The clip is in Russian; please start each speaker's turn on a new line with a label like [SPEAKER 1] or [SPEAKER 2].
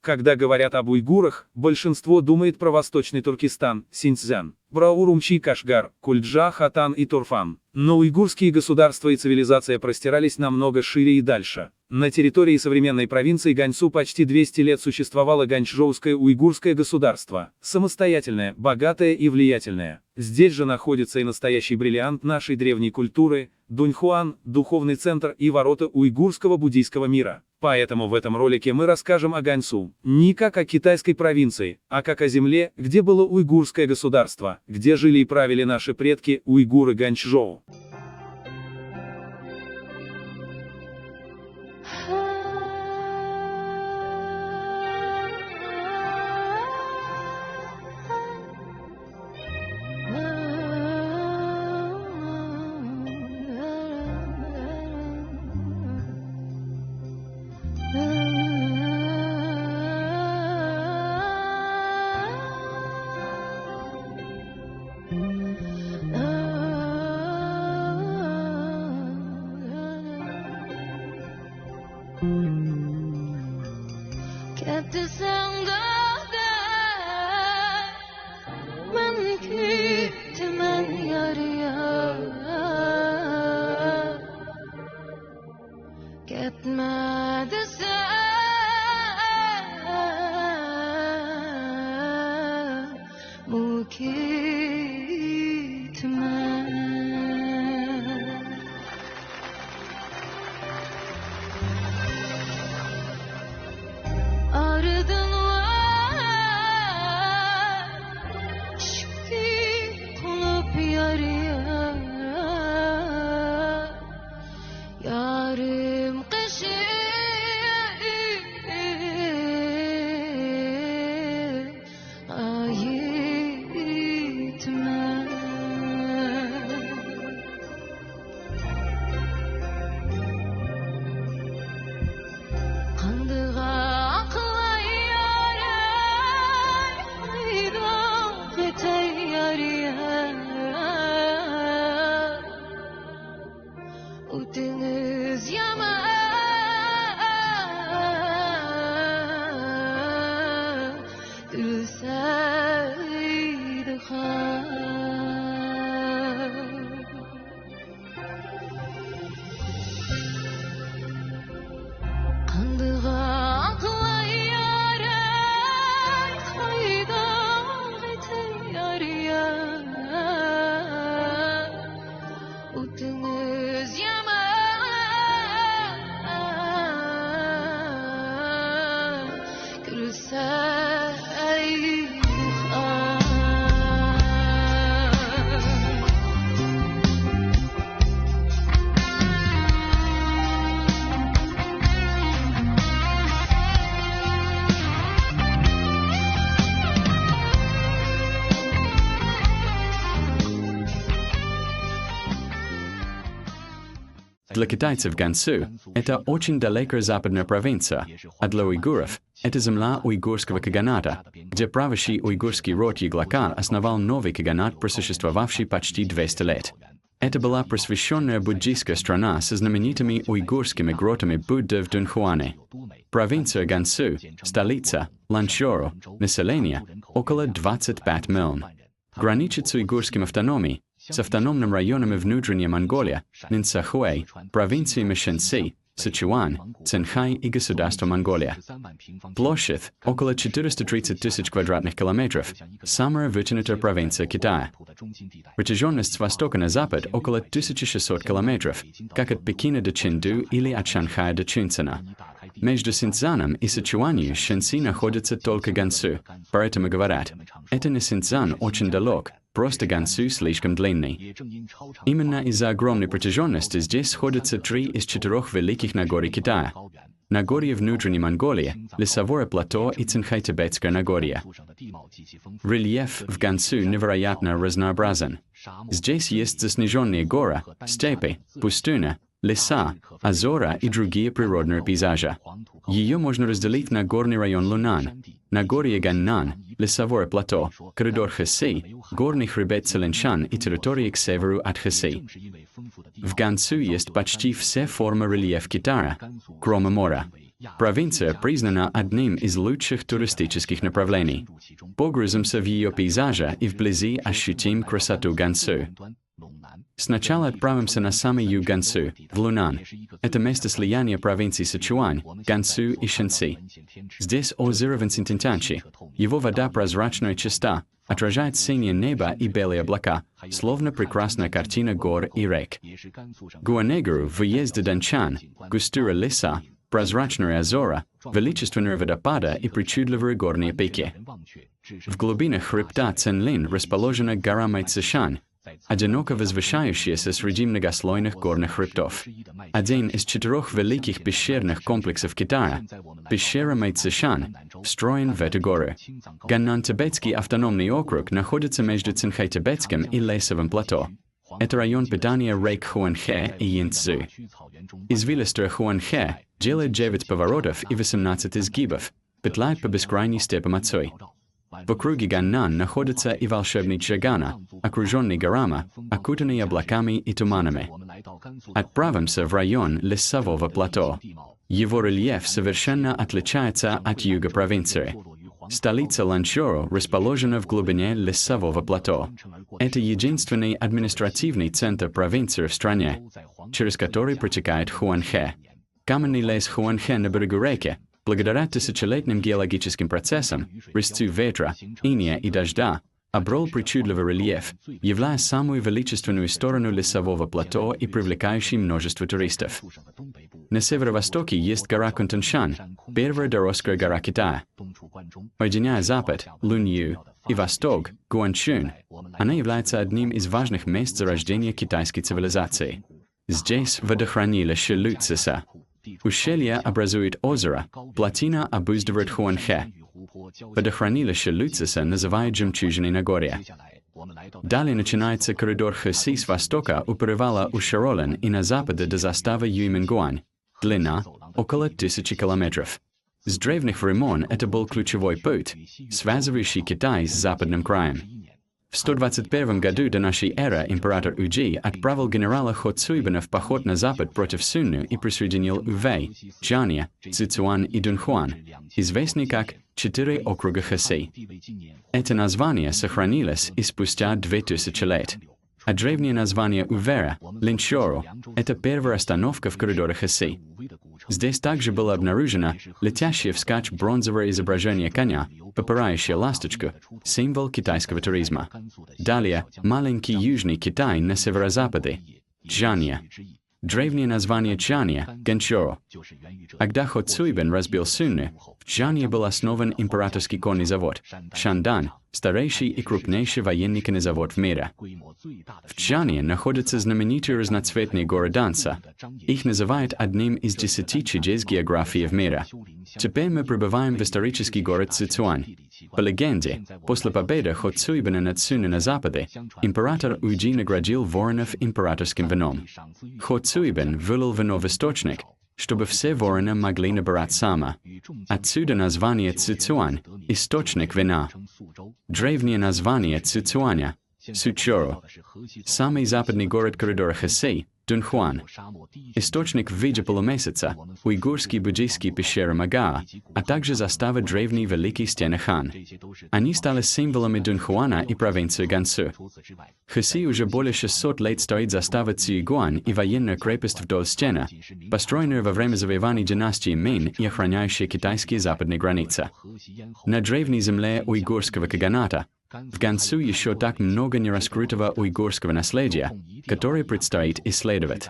[SPEAKER 1] Когда говорят об уйгурах, большинство думает про Восточный Туркестан, Синьцзян, про Урумчи, Кашгар, Кульджа, Хатан и Турфан. Но уйгурские государства и цивилизация простирались намного шире и дальше. На территории современной провинции ГАНЬСУ почти 200 лет существовало ганьчжоуское уйгурское государство, самостоятельное, богатое и влиятельное. Здесь же находится и настоящий бриллиант нашей древней культуры – Дуньхуан, духовный центр и ворота уйгурского буддийского мира. Поэтому в этом ролике мы расскажем о ГАНьСу, не как о китайской провинции, а как о земле, где было уйгурское государство, где жили и правили наши предки, уйгуры ГАНьЧЖОУ.
[SPEAKER 2] Для китайцев ГАНьСу – это очень далекая западная провинция, а для уйгуров – это земля уйгурского каганата, где правящий уйгурский род Яглакан основал новый каганат, просуществовавший почти 200 лет. Это была просвещенная буддийская страна со знаменитыми уйгурскими гротами Будды в Дуньхуане. Провинция ГАНьСу, столица, Ланчжоу, население – около 25 миллионов. Граничит с уйгурским автономией, с автономным районами внутренняя Монголия, Нинсахуэй, провинциями Шэньси, Сычуань, Цинхай и государство Монголия. Площадь – около 430 тысяч квадратных километров, самая вытянутая провинция Китая. Протяженность с востока на запад – около 1600 километров, как от Пекина до Чэнду или от Шанхая до Чунцина. Между Синьцзяном и Сычуанью Шэньси находится только ГАНьСу, поэтому говорят, это не Синьцзян очень далек, просто ГАНьСу слишком длинный. Именно из-за огромной протяженности здесь сходятся 3 из 4 великих Нагорий Китая. Нагорье внутренней Монголии, лесовое плато и Цинхай-Тибетское Нагорье. Рельеф в ГАНьСу невероятно разнообразен. Здесь есть заснеженные горы, степи, пустыня, леса, озера и другие природные пейзажи. Ее можно разделить на горный район Лунан, Нагорье Ганнан, лесовое плато, коридор Хэси, горный хребет Целеншан и территории к северу от Хэси. В ГАНьСу есть почти все формы рельефа Китая, кроме моря. Провинция признана одним из лучших туристических направлений. Погрузимся в ее пейзажи и вблизи ощутим красоту ГАНьСУ. Сначала отправимся на самый юг ГАНьСУ, в Лунан. Это место слияния провинций Сычуань, ГАНьСУ и Шэньси. Здесь озеро Винсентинтянчи. Его вода прозрачная и чиста, отражает синее небо и белые облака, словно прекрасная картина гор и рек. ГУАНЬЖОУ, въезд Дуньхуан, густые леса, прозрачные озера, величественные водопады и причудливые горные пики. В глубинах хребта Цэнлин расположена гора Мэйцзишань, одиноко возвышающаяся среди многослойных горных хребтов. Один из 4 великих пещерных комплексов Китая, пещера Мэйцзишань, встроен в эту гору. Ганнан-Тибетский автономный округ находится между Цинхай-Тибетским и Лесовым плато. Это район питания рек Хуанхэ и Янцзы. Извилистая Хуанхэ делает 9 поворотов и 18 изгибов, петляет по бескрайней степи Цой. В округе Ганнан находится и волшебный Чжагана, окруженный горами, окутанный облаками и туманами. Отправимся в район Лесового плато. Его рельеф совершенно отличается от юга провинции. Столица Ланчжоу расположена в глубине Лесового плато. Это единственный административный центр провинции в стране, через который протекает Хуанхэ. Каменный лес Хуанхэ на берегу реки, благодаря тысячелетним геологическим процессам, резцу ветра, инея и дождя, обрел причудливый рельеф, являя самую величественную сторону лесового плато и привлекающий множество туристов. На северо-востоке есть гора Кунтуншань, первая дорожская гора Китая. Соединяя запад, Лунью, и восток, Гуаньчжоу, она является одним из важных мест зарождения китайской цивилизации. Здесь водохранилище Люцеса. Ущелье образует озеро, плотина обуздывает Хуанхэ. Водохранилище Люцеса называют жемчужиной Нагорья. Далее начинается коридор Хэси с востока у перевала Ушаролен и на западе до заставы Юймингуань. Длина – около 1000 километров. С древних времен это был ключевой путь, связывающий Китай с западным краем. В 121 году до нашей эры император Уйджи отправил генерала Хо Цуйбина в поход на запад против Сунну и присоединил Увэй, Чжанья, Цзюцюань и Дуньхуан, известный как 4 округа Хэси. Это название сохранилось и спустя 2000 лет. А древнее название Увэра, Линчжоу, это первая остановка в коридоре Хэси. Здесь также было обнаружено летящее вскачь бронзовое изображение коня, попирающее ласточку, символ китайского туризма. Далее, маленький Южный Китай на северо-западе, Чжанья. Древнее название Чжанья – Гэнчжоу. Когда Хо Цуйбин разбил Сунну, в Чжанье был основан императорский конный завод – Шандан, старейший и крупнейший военный конезавод в мире. В Чжанье находятся знаменитые разноцветные горы Данца. Их называют одним из 10 чудес географии в мире. Теперь мы прибываем в исторический город Цзюцюань. По легенде, после победы Хо Цуйбина над Сунну на западе, император Уйджи наградил воинов императорским вином. Хо Цуйбин вылил вино в источник, чтобы все воины могли набирать сама. Отсюда название Цзюцюань – источник вина. Древнее название Цзюцюаня – Сучжоу. Самый западный город коридора Хэси – Дуньхуан. Источник в виде полумесяца, уйгурские буддийские пещеры Магаа, а также застава древней Великой Стены Хан. Они стали символами Дуньхуана и провинции ГАНьСУ. В Хэси уже более 600 лет стоит застава Цзюйгуань и военная крепость вдоль стены, построенная во время завоеваний династии Мин и охраняющая китайские западные границы. На древней земле уйгурского каганата в ГАНьСУ еще так много нераскрытого уйгурского наследия, которое предстоит исследовать.